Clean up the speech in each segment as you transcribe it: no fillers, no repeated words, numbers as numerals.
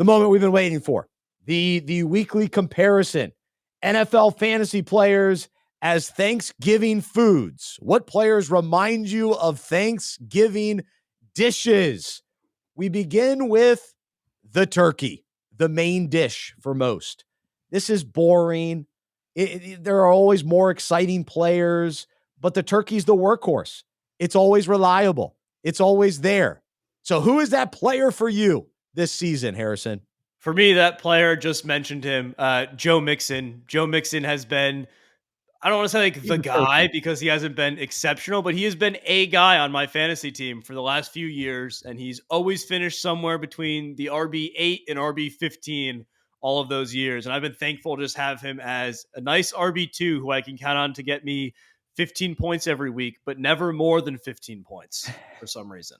The moment we've been waiting for. The weekly comparison. NFL fantasy players as Thanksgiving foods. What players remind you of Thanksgiving dishes? We begin with the turkey, the main dish for most. This is boring. There are always more exciting players, but the turkey's the workhorse. It's always reliable. It's always there. So who is that player for you this season, Harrison? For me, that player, just mentioned him, Joe Mixon. Joe Mixon has been, I don't want to say like the guy because he hasn't been exceptional, but he has been a guy on my fantasy team for the last few years, and he's always finished somewhere between the RB8 and RB15 all of those years. And I've been thankful to just have him as a nice RB2 who I can count on to get me 15 points every week, but never more than 15 points for some reason.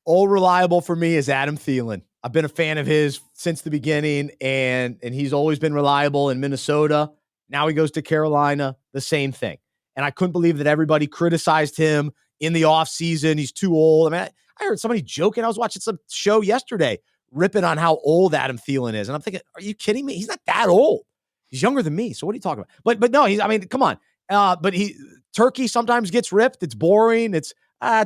All reliable for me is Adam Thielen. I've been a fan of his since the beginning, and he's always been reliable in Minnesota. Now he goes to Carolina, the same thing. And I couldn't believe that everybody criticized him in the offseason. He's too old. I mean, I heard somebody joking. I was watching some show yesterday ripping on how old Adam Thielen is. And I'm thinking, are you kidding me? He's not that old. He's younger than me. So what are you talking about? But no, come on. But Turkey sometimes gets ripped. It's boring. It's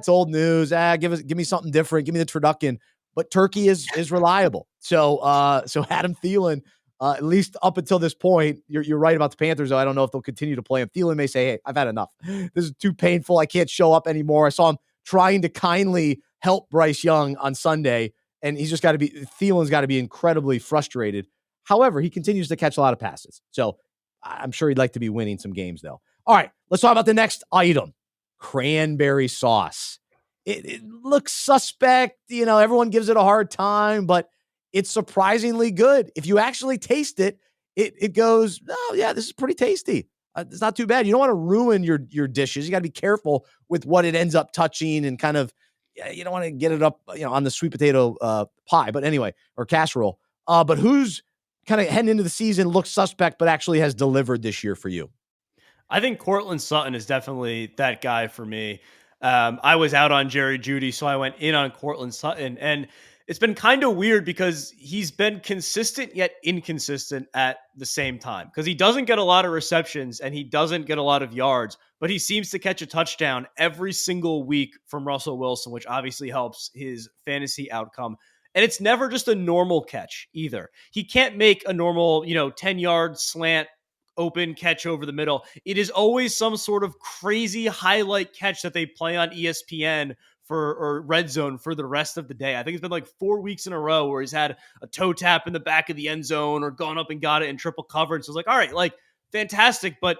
old news. Give me something different. Give me the turducken. But Turkey is reliable. So Adam Thielen, at least up until this point, you're right about the Panthers, though. I don't know if they'll continue to play him. Thielen may say, hey, I've had enough. This is too painful. I can't show up anymore. I saw him trying to kindly help Bryce Young on Sunday, and Thielen's got to be incredibly frustrated. However, he continues to catch a lot of passes. So I'm sure he'd like to be winning some games, though. All right, let's talk about the next item. Cranberry sauce. It looks suspect. Everyone gives it a hard time, but it's surprisingly good. If you actually taste it, it goes, oh, yeah, this is pretty tasty. It's not too bad. You don't want to ruin your dishes. You got to be careful with what it ends up touching and kind of, you don't want to get it up on the sweet potato pie, but anyway, or casserole. But who's kind of heading into the season looks suspect, but actually has delivered this year for you? I think Courtland Sutton is definitely that guy for me. I was out on Jerry Jeudy, so I went in on Courtland Sutton. And it's been kind of weird because he's been consistent yet inconsistent at the same time, because he doesn't get a lot of receptions and he doesn't get a lot of yards, but he seems to catch a touchdown every single week from Russell Wilson, which obviously helps his fantasy outcome. And it's never just a normal catch either. He can't make a normal, 10-yard slant open catch over the middle. It is always some sort of crazy highlight catch that they play on ESPN or Red Zone for the rest of the day. I think it's been like 4 weeks in a row where he's had a toe tap in the back of the end zone or gone up and got it in triple coverage. So it's like, all right, like fantastic, but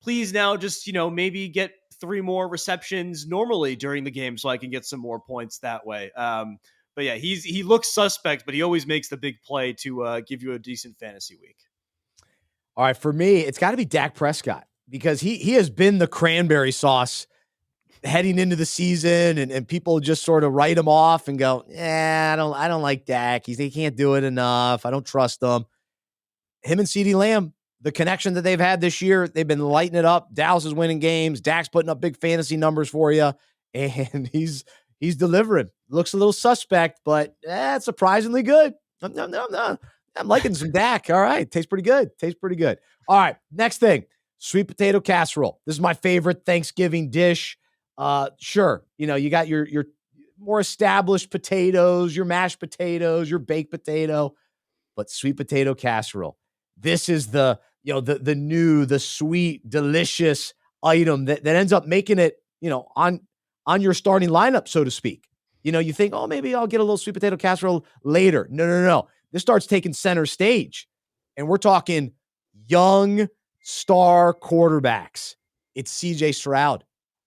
please now just, maybe get 3 more receptions normally during the game so I can get some more points that way. But yeah, he looks suspect, but he always makes the big play to give you a decent fantasy week. All right, for me, it's got to be Dak Prescott, because he has been the cranberry sauce heading into the season, and people just sort of write him off and go, I don't like Dak. He can't do it enough. I don't trust him. Him and CeeDee Lamb, the connection that they've had this year, they've been lighting it up. Dallas is winning games. Dak's putting up big fantasy numbers for you, and he's delivering. Looks a little suspect, but it's surprisingly good. No. I'm liking some Dak. All right. Tastes pretty good. All right. Next thing, sweet potato casserole. This is my favorite Thanksgiving dish. Sure. You got your more established potatoes, your mashed potatoes, your baked potato, but sweet potato casserole. This is the new, the sweet, delicious item that ends up making it, on your starting lineup, so to speak. You think, oh, maybe I'll get a little sweet potato casserole later. No. This starts taking center stage, and we're talking young star quarterbacks. It's CJ Stroud.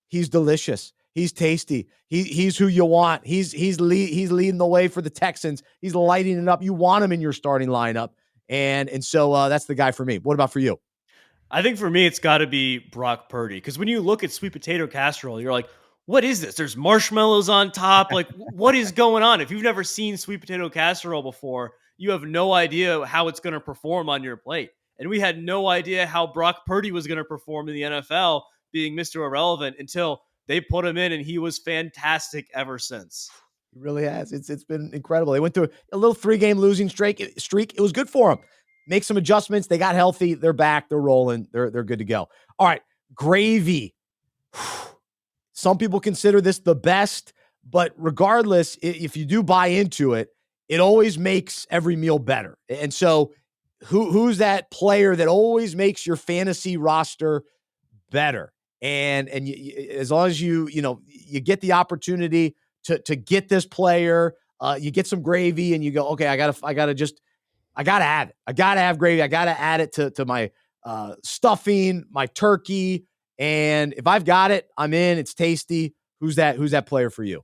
He's delicious. He's tasty. He's who you want. He's leading the way for the Texans. He's lighting it up. You want him in your starting lineup, and so that's the guy for me. What about for you? I think for me, it's got to be Brock Purdy, because when you look at sweet potato casserole, you're like, what is this? There's marshmallows on top. Like, what is going on? If you've never seen sweet potato casserole before, you have no idea how it's going to perform on your plate. And we had no idea how Brock Purdy was going to perform in the NFL, being Mr. Irrelevant, until they put him in, and he was fantastic ever since. He really has. It's been incredible. They went through a little 3-game losing streak. It was good for them. Make some adjustments. They got healthy. They're back. They're rolling. They're good to go. All right, gravy. Some people consider this the best, but regardless, if you do buy into it, it always makes every meal better. And so, who's that player that always makes your fantasy roster better? And as long as you get the opportunity to get this player, you get some gravy, and you go, okay, I gotta have it. I gotta have gravy. I gotta add it to my stuffing, my turkey. And if I've got it, I'm in. It's tasty. Who's that player for you?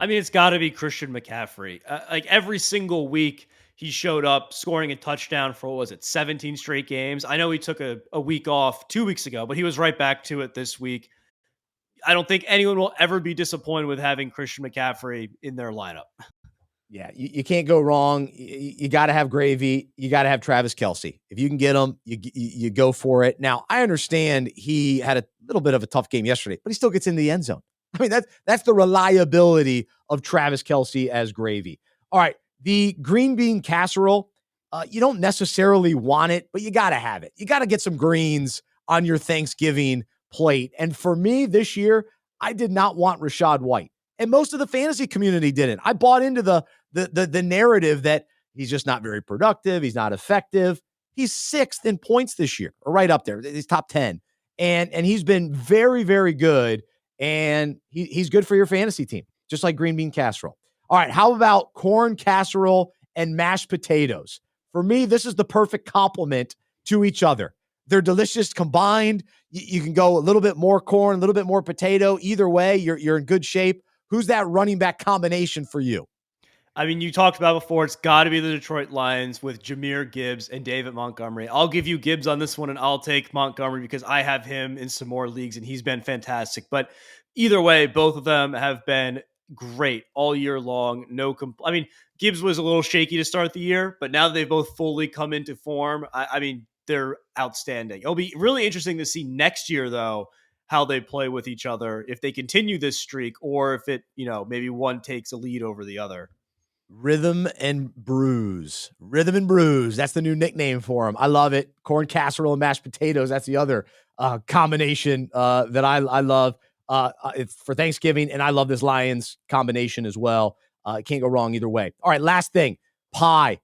I mean, it's got to be Christian McCaffrey. Like every single week, he showed up scoring a touchdown for, what was it, 17 straight games. I know he took a week off 2 weeks ago, but he was right back to it this week. I don't think anyone will ever be disappointed with having Christian McCaffrey in their lineup. Yeah, you can't go wrong. You got to have gravy. You got to have Travis Kelce. If you can get him, you go for it. Now, I understand he had a little bit of a tough game yesterday, but he still gets in the end zone. I mean, that's the reliability of Travis Kelce as gravy. All right, the green bean casserole, you don't necessarily want it, but you got to have it. You got to get some greens on your Thanksgiving plate. And for me this year, I did not want Rachaad White. And most of the fantasy community didn't. I bought into the narrative that he's just not very productive. He's not effective. He's 6th in points this year, or right up there. He's top 10. And he's been very, very good. And he's good for your fantasy team, just like green bean casserole. All right, how about corn casserole and mashed potatoes? For me, this is the perfect complement to each other. They're delicious combined. You can go a little bit more corn, a little bit more potato. Either way, you're in good shape. Who's that running back combination for you? I mean, you talked about before, it's got to be the Detroit Lions with Jahmyr Gibbs and David Montgomery. I'll give you Gibbs on this one, and I'll take Montgomery because I have him in some more leagues, and he's been fantastic. But either way, both of them have been great all year long. I mean, Gibbs was a little shaky to start the year, but now that they've both fully come into form, I mean, they're outstanding. It'll be really interesting to see next year, though, how they play with each other, if they continue this streak or if it, maybe one takes a lead over the other. Rhythm and Brews. Rhythm and Brews. That's the new nickname for him. I love it. Corn casserole and mashed potatoes. That's the other combination that I love. It's for Thanksgiving, and I love this Lions combination as well. Can't go wrong either way. All right, last thing, pie.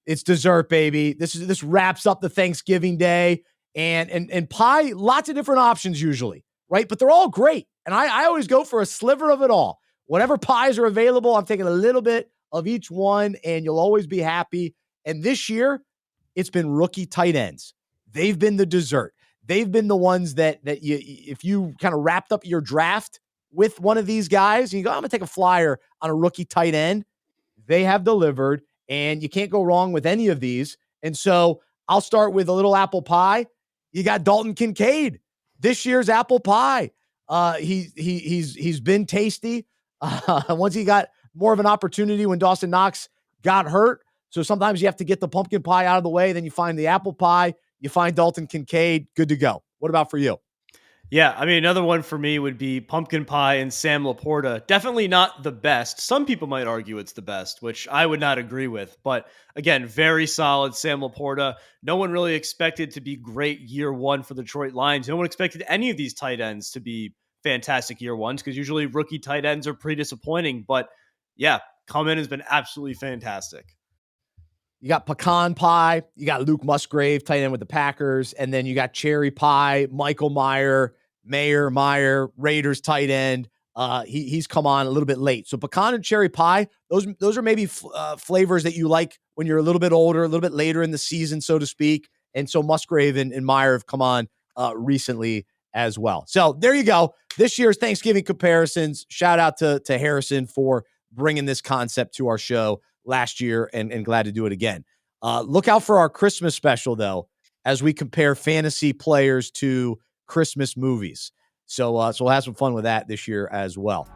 It's dessert, baby. This wraps up the Thanksgiving day, and pie. Lots of different options usually, right? But they're all great, and I always go for a sliver of it all. Whatever pies are available, I'm taking a little bit of each one, and you'll always be happy. And this year, it's been rookie tight ends. They've been the dessert. They've been the ones that you, if you kind of wrapped up your draft with one of these guys, and you go, I'm going to take a flyer on a rookie tight end, they have delivered, and you can't go wrong with any of these. And so I'll start with a little apple pie. You got Dalton Kincaid, this year's apple pie. He's been tasty. Once he got more of an opportunity when Dawson Knox got hurt. So sometimes you have to get the pumpkin pie out of the way. Then you find the apple pie. You find Dalton Kincaid. Good to go. What about for you? Yeah, I mean, another one for me would be pumpkin pie and Sam Laporta. Definitely not the best. Some people might argue it's the best, which I would not agree with. But again, very solid Sam Laporta. No one really expected to be great year one for the Detroit Lions. No one expected any of these tight ends to be fantastic year ones because usually rookie tight ends are pretty disappointing. But yeah, come in has been absolutely fantastic. You got pecan pie. You got Luke Musgrave, tight end with the Packers. And then you got cherry pie, Michael Meyer, Raiders tight end. He's come on a little bit late. So pecan and cherry pie, those are maybe flavors that you like when you're a little bit older, a little bit later in the season, so to speak. And so Musgrave and Meyer have come on recently as well. So there you go. This year's Thanksgiving comparisons. Shout out to Harrison for bringing this concept to our show last year, and glad to do it again. Look out for our Christmas special, though, as we compare fantasy players to Christmas movies. So we'll have some fun with that this year as well.